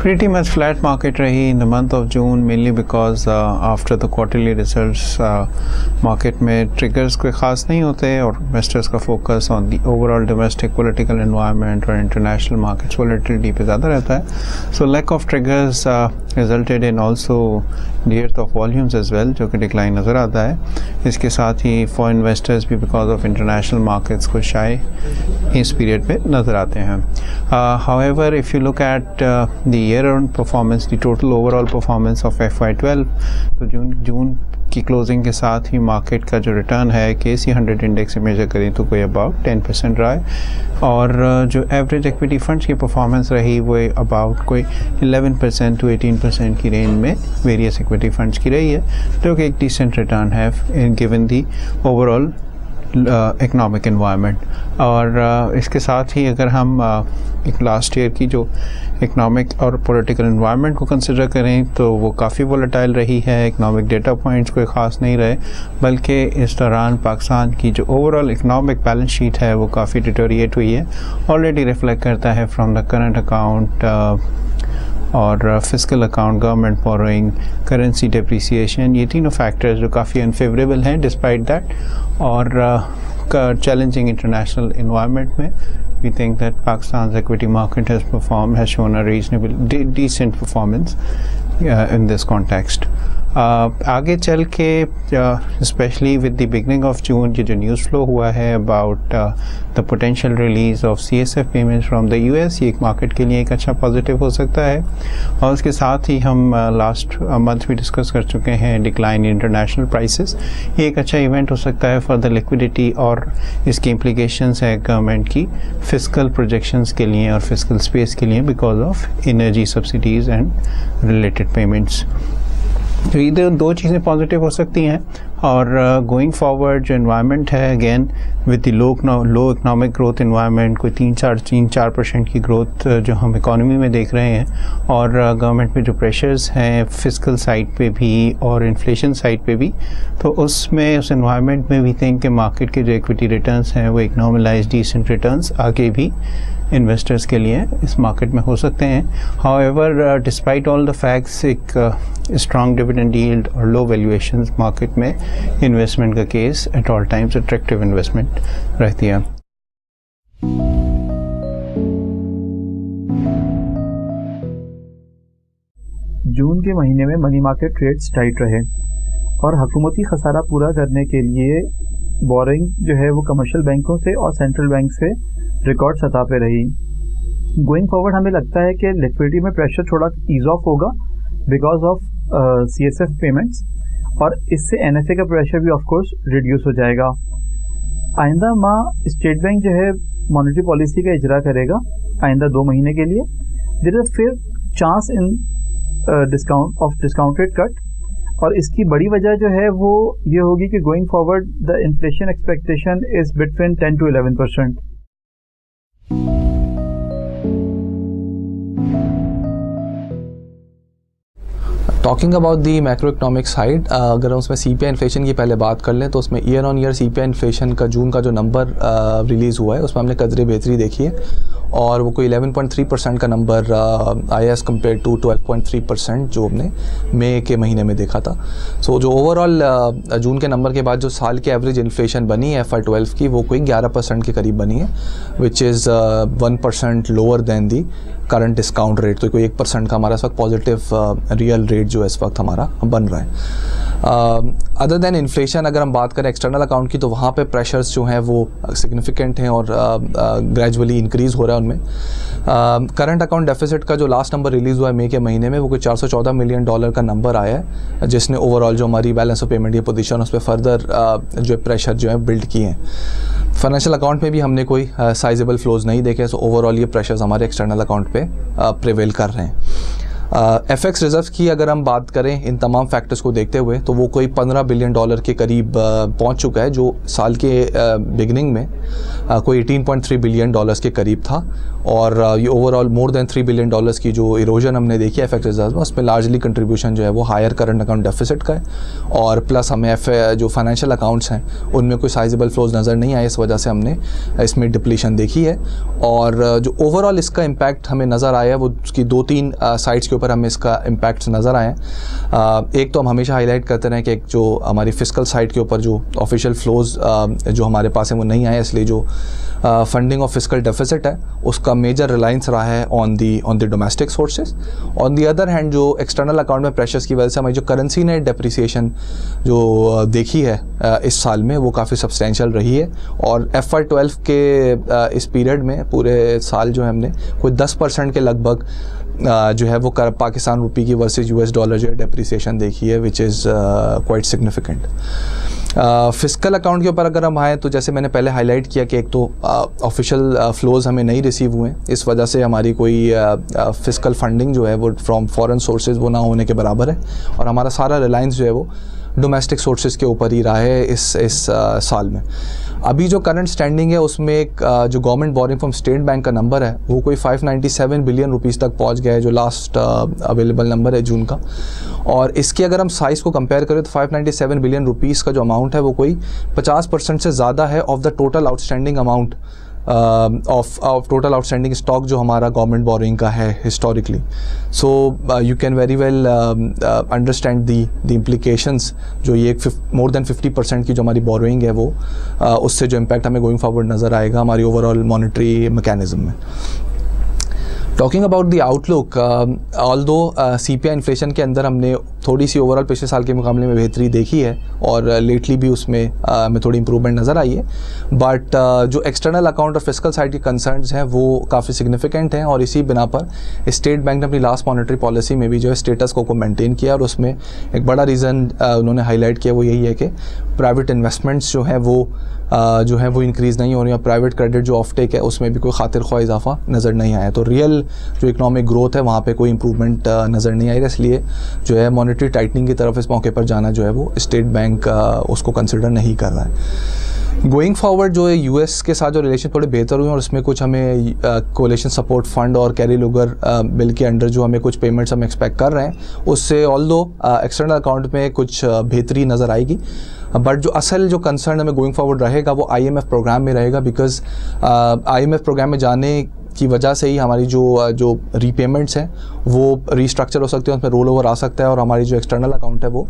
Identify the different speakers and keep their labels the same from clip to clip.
Speaker 1: Pretty much flat market rahi in the month of June, mainly because after the quarterly results market में triggers कोई ख़ास नहीं होते और investors का focus on the overall domestic political environment और international markets volatility पे ज़्यादा रहता है. So lack of triggers resulted in also dearth of volumes as well, जो कि decline नज़र आता है. इसके साथ ही for investors भी because of international markets को shy इस period पे नज़र आते हैं. However, if you look at the year-on performance, the total overall performance of FY12, तो जून की क्लोजिंग के साथ ही मार्केट का जो रिटर्न है KC 100 इंडेक्स से मेजर करें तो कोई अबाउट 10% रहा है और जो एवरेज इक्विटी फंड्स की परफॉर्मेंस रही वो अबाउट कोई 11% to 18% की रेंज में वेरियस इक्विटी फंड्स की रही है, जो कि एक डिसेंट रिटर्न है given the overall economic environment. और इसके साथ ही अगर हम एक लास्ट ईयर की जो इकोनॉमिक और पॉलिटिकल एनवायरनमेंट को कंसिडर करें तो वो काफ़ी वोलेटाइल रही है. इकोनॉमिक डेटा पॉइंट्स कोई ख़ास नहीं रहे, बल्कि इस दौरान पाकिस्तान की जो ओवरऑल इकोनॉमिक बैलेंस शीट है वो काफ़ी डिटोरिएट हुई है. ऑलरेडी रिफ्लेक्ट करता है फ्रॉम द करंट अकाउंट और fiscal account, government borrowing, currency depreciation, ये तीनों फैक्टर्स जो काफ़ी अनफेवरेबल हैं डिस्पाइट दैट. और चैलेंजिंग इंटरनेशनल एनवायरनमेंट में we think that Pakistan's equity market has shown a reasonable decent performance in this context. आगे चल के specially with the beginning of June ये जो न्यूज़ फ्लो हुआ है about the potential release of CSF payments from the US, ये एक market के लिए एक अच्छा पॉजिटिव हो सकता है. और उसके साथ ही हम लास्ट मंथ भी डिस्कस कर चुके हैं डिक्लाइन इन इंटरनेशनल प्राइसेस. ये एक अच्छा इवेंट हो सकता है फॉर द लिक्विडिटी और इसकी इम्प्लीकेशंस है गवर्नमेंट की फिस्कल प्रोजेक्शंस के लिए और फिस्कल स्पेस के लिए because of energy subsidies and related payments. तो इधर दो चीज़ें पॉजिटिव हो सकती हैं. और गोइंग फॉरवर्ड जो एनवायरनमेंट है again with the low economic growth environment, कोई 3-4% की ग्रोथ जो हम इकोनॉमी में देख रहे हैं और गवर्नमेंट पे जो प्रेशर्स हैं फिस्कल साइड पे भी और इन्फ्लेशन साइड पे भी, तो उसमें उस एनवायरनमेंट में वी थिंक कि मार्केट के जो इक्विटी रिटर्न्स हैं वो एक नॉर्मलाइज्ड डिसेंट रिटर्न्स आगे भी इन्वेस्टर्स के लिए इस मार्केट में हो सकते हैं. However despite all the facts एक स्ट्रॉन्ग डिविडेंड यील्ड और लो वैल्यूएशंस मार्केट में इन्वेस्टमेंट का case at all times attractive investment रहती है.
Speaker 2: जून के महीने में मनी मार्केट रेट्स टाइट रहे और हुकूमती खसारा पूरा करने के लिए बोरिंग जो है वो कमर्शियल बैंकों से और सेंट्रल बैंक से रिकॉर्ड सतह पे रही. गोइंग फॉरवर्ड हमें लगता है कि लिक्विडिटी में प्रेशर थोड़ा ईज ऑफ होगा बिकॉज ऑफ CSF पेमेंट्स और इससे NFA का प्रेशर भी ऑफ कोर्स रिड्यूस हो जाएगा. आइंदा माह स्टेट बैंक जो है मॉनेटरी पॉलिसी का इजरा करेगा आइंदा 2 महीने के लिए. देयर इज फिर chance in discount rate cut और इसकी बड़ी वजह जो है वो ये होगी कि going forward the inflation expectation is between 10 to 11%.
Speaker 3: Talking about the macro economic side, अगर हम उसमें CPI इन्फ्लेशन की पहले बात कर लें तो उसमें year on year CPI inflation का जून का जो नंबर रिलीज़ हुआ है उसमें हमने कदरे बेहतरी देखी है और वो कोई 11.3% का नंबर आया एज़ कम्पेयर टू 12.3% जो हमने मई के महीने में देखा था. सो जो ओवरऑल जून के नंबर के बाद जो साल की एवरेज इन्फ्लेशन बनी है FY12 की वो कोई 11% के करीब बनी है, which is 1% lower than the current discount rate. तो कोई 1% का हमारा इस वक्त पॉजिटिव रियल रेट जो इस वक्त हमारा बन रहा है. अदर दैन इन्फ्लेशन अगर हम बात करें एक्सटर्नल अकाउंट की तो वहाँ पे प्रेशर्स जो हैं वो सिग्निफिकेंट हैं और ग्रेजुअली इंक्रीज़ हो रहा है उनमें. करंट अकाउंट डेफिसिट का जो लास्ट नंबर रिलीज़ हुआ है मई के महीने में वो कोई $414 मिलियन का नंबर आया है, जिसने ओवरऑल जो हमारी बैलेंस ऑफ पेमेंट की पोजीशन उस पर फर्दर जो प्रेशर जो है बिल्ड किए हैं. फाइनेंशियल अकाउंट में भी हमने कोई साइजेबल फ्लोज नहीं देखे, सो ओवरऑल ये प्रेशर्स हमारे एक्सटर्नल अकाउंट पे प्रिवेल कर रहे हैं. FX रिजर्व की अगर हम बात करें इन तमाम फैक्टर्स को देखते हुए तो वो कोई $15 बिलियन के करीब पहुंच चुका है, जो साल के बिगनिंग में कोई $18.3 बिलियन के करीब था और ये ओवरऑल मोर देन $3 बिलियन की जो इरोजन हमने देखी है FX रिजर्व में, उसमें लार्जली कंट्रीब्यूशन जो है वो हायर करंट अकाउंट डेफिसिट का है, और प्लस हमें जो फाइनेंशियल अकाउंट्स हैं उनमें कोई साइजेबल फ्लोज नज़र नहीं आए, इस वजह से हमने इसमें डिप्लीशन देखी है। और जो ओवरऑल इसका इम्पैक्ट हमें नज़र आया है वो उसकी 2-3 साइट्स के ऊपर हमें इसका इम्पैक्ट नज़र आए हैं। एक तो हम हमेशा हाईलाइट करते रहे कि एक जो हमारी फिस्कल साइड के ऊपर जो ऑफिशियल फ्लोज जो हमारे पास है वो नहीं आए, इसलिए जो फंडिंग ऑफ फिस्कल डेफिसिट है उसका मेजर रिलायंस रहा है on the domestic sources. On the other hand जो एक्सटर्नल अकाउंट में प्रेशर्स की वजह से हमारी जो करेंसी ने डेप्रिसिएशन जो देखी है इस साल में वो काफ़ी सब्सटेंशियल रही है, और FY12 के इस पीरियड में पूरे साल जो है हमने कोई 10% के लगभग जो है वो पाकिस्तान रुपी की वर्सेस US डॉलर जो है डेप्रिसिएशन देखी है, which is quite significant. Fiscal account के ऊपर अगर हम आएँ तो जैसे मैंने पहले हाईलाइट किया कि एक तो ऑफिशियल फ्लोज हमें नहीं रिसीव हुए, इस वजह से हमारी कोई फिस्कल फंडिंग जो है वो फ्रॉम फॉरेन सोर्सेज वो ना होने के बराबर है, और हमारा सारा रिलायंस जो है वो डोमेस्टिक सोर्सेज के ऊपर ही रहा है इस साल में। अभी जो करंट स्टैंडिंग है उसमें एक जो government boring from state bank का नंबर है वो कोई 597 बिलियन रुपीस तक पहुंच गया है, जो लास्ट अवेलेबल नंबर है जून का। और इसकी अगर हम साइज़ को कंपेयर करें तो 597 बिलियन रुपीस का जो अमाउंट है वो कोई 50% से ज़्यादा है of the total outstanding amount of total outstanding stock जो हमारा गवर्नमेंट बोरिंग का है historically. So you can very well understand the implications जो ये मोर देन 50% की जो हमारी बोरिंग है वो उससे जो इम्पैक्ट हमें गोइंग फॉरवर्ड नज़र आएगा हमारी ओवरऑल मॉनेटरी मैकेनिज्म में। Talking about the outlook, although CPI inflation के अंदर हमने थोड़ी सी ओवरऑल पिछले साल के मुकाबले में बेहतरी देखी है, और लेटली भी उसमें हमें थोड़ी इंप्रूवमेंट नज़र आई है, बट जो एक्सटर्नल अकाउंट और फिस्कल साइड के कंसर्न्स हैं वो काफ़ी सिग्निफिकेंट हैं, और इसी बिना पर स्टेट बैंक ने अपनी लास्ट मॉनेटरी पॉलिसी में भी जो है स्टेटस को मेंटेन किया, और उसमें एक बड़ा रीज़न उन्होंने हाईलाइट किया वो यही है कि प्राइवेट इन्वेस्टमेंट्स जो हैं वो इंक्रीज़ नहीं हो रही है, प्राइवेट क्रेडिट जो ऑफ टेक है उसमें भी कोई खातिर ख्वाह इजाफा नज़र नहीं आया, तो रियल जो इकोनॉमिक ग्रोथ है वहाँ पे कोई इंप्रूवमेंट नज़र नहीं आई, इसलिए जो है मॉनेटरी टाइटनिंग की तरफ इस मौके पर जाना जो है वो स्टेट बैंक उसको कंसिडर नहीं कर रहा है। गोइंग फॉरवर्ड जो है US के साथ जो रिलेशन थोड़े बेहतर हुए, और उसमें कुछ हमें कोलिशन सपोर्ट फंड और कैरी लुगर बिल के अंडर जो हमें कुछ पेमेंट्स हम एक्सपेक्ट कर रहे हैं, उससे ऑल्दो एक्सटर्नल अकाउंट में कुछ बेहतरी नज़र आएगी, बट जो असल जो कंसर्न हमें गोइंग फॉरवर्ड रहेगा वो IMF प्रोग्राम में रहेगा, बिकॉज IMF प्रोग्राम में जाने की वजह से ही हमारी जो रीपेमेंट्स हैं वो रीस्ट्रक्चर हो सकती है, उसमें रोल ओवर आ सकता है, और हमारी जो एक्सटर्नल अकाउंट है वो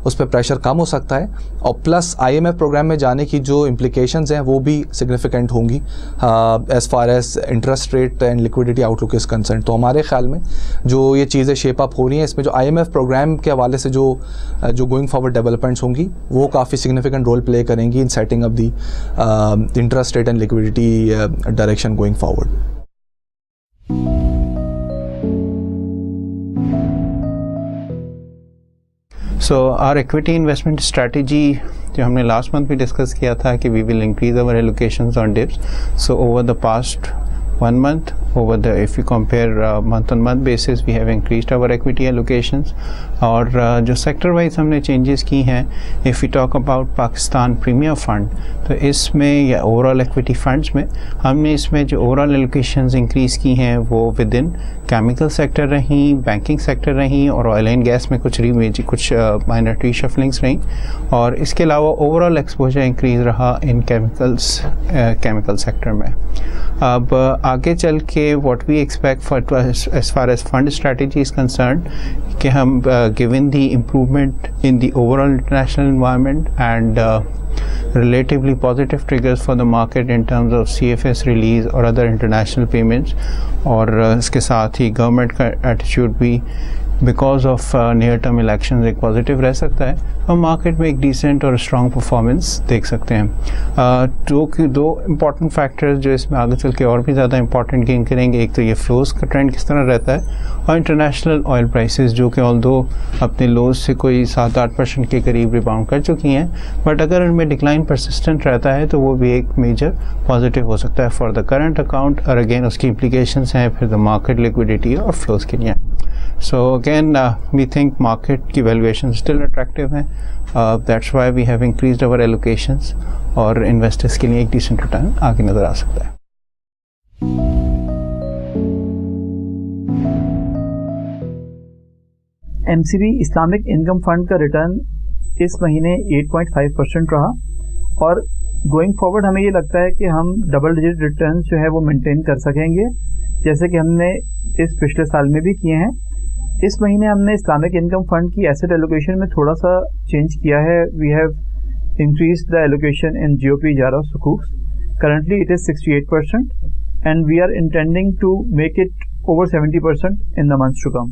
Speaker 3: उस पर प्रेशर कम हो सकता है, और प्लस IMF प्रोग्राम में जाने की जो इम्प्लीकेशंस हैं वो भी सिग्निफिकेंट होंगी as far as interest rate and liquidity outlook is concern. तो हमारे ख्याल में जो ये चीज़ें शेप अप हो रही हैं इसमें जो IMF प्रोग्राम के हवाले से जो गोइंग फॉरवर्ड डेवलपमेंट्स होंगी वो काफ़ी सिग्निफिकेंट रोल प्ले करेंगी in setting up the interest rate and liquidity direction going forward.
Speaker 1: So our equity investment strategy जो हमने लास्ट मंथ भी डिस्कस किया था कि we will increase our allocations on dips. So over the past 1 month, if you compare month on month basis, we have increased our equity allocations। और जो sector wise हमने changes की हैं, if we talk about Pakistan premier fund, तो इसमें या overall equity funds में हमने इसमें जो ओवरऑल एलोकेशंस इंक्रीज़ की हैं वो विद इन केमिकल सेक्टर रहीं, बैंकिंग सेक्टर रहीं, और ऑयल एंड गैस में कुछ माइनर रीशफलिंग्स रहीं, और इसके अलावा ओवरऑल एक्सपोजर इंक्रीज़ रहा इन केमिकल सेक्टर में। अब आगे चल के what we expect for as far as fund strategy is concern कि हम given the improvement in the overall international environment and relatively positive triggers for the market in terms of CFS release और other international payments, और इसके साथ ही government का attitude भी because of near term election एक positive रह सकता है, और मार्केट में एक डिसेंट और स्ट्रॉन्ग परफॉर्मेंस देख सकते हैं। दो इम्पॉर्टेंट फैक्टर्स जो इसमें आगे चल के और भी ज़्यादा इंपॉर्टेंट गेन करेंगे, एक तो ये फ्लोज का ट्रेंड किस तरह रहता है, और इंटरनेशनल ऑयल प्राइसेस जो कि ऑल्दो अपने लोज से कोई 7-8% के करीब रिबाउंड कर चुकी हैं, बट अगर उनमें डिक्लाइन परसिस्टेंट रहता है तो वो भी एक मेजर पॉजिटिव हो सकता है फॉर द करंट अकाउंट, और अगेन उसकी इम्प्लीकेशंस हैं फिर द मार्केट लिक्विडिटी और फ्लोज के लिए। So again, we think market की valuation still attractive है, that's why we have increased our allocations, और investors के लिए एक decent return आगे नज़र आ सकता है।
Speaker 2: MCB इस्लामिक इनकम फंड का रिटर्न इस महीने 8.5% रहा और गोइंग फॉरवर्ड हमें ये लगता है कि हम डबल डिजिट रिटर्न जो है वो मेंटेन कर सकेंगे, जैसे कि हमने इस पिछले साल में भी किए हैं। इस महीने हमने इस्लामिक इनकम फंड की एसेट एलोकेशन में थोड़ा सा चेंज किया है। We have increase the allocation in GOP Ejara Sukuk. Currently it is 68% and we are intending to make it over 70% in the months to come.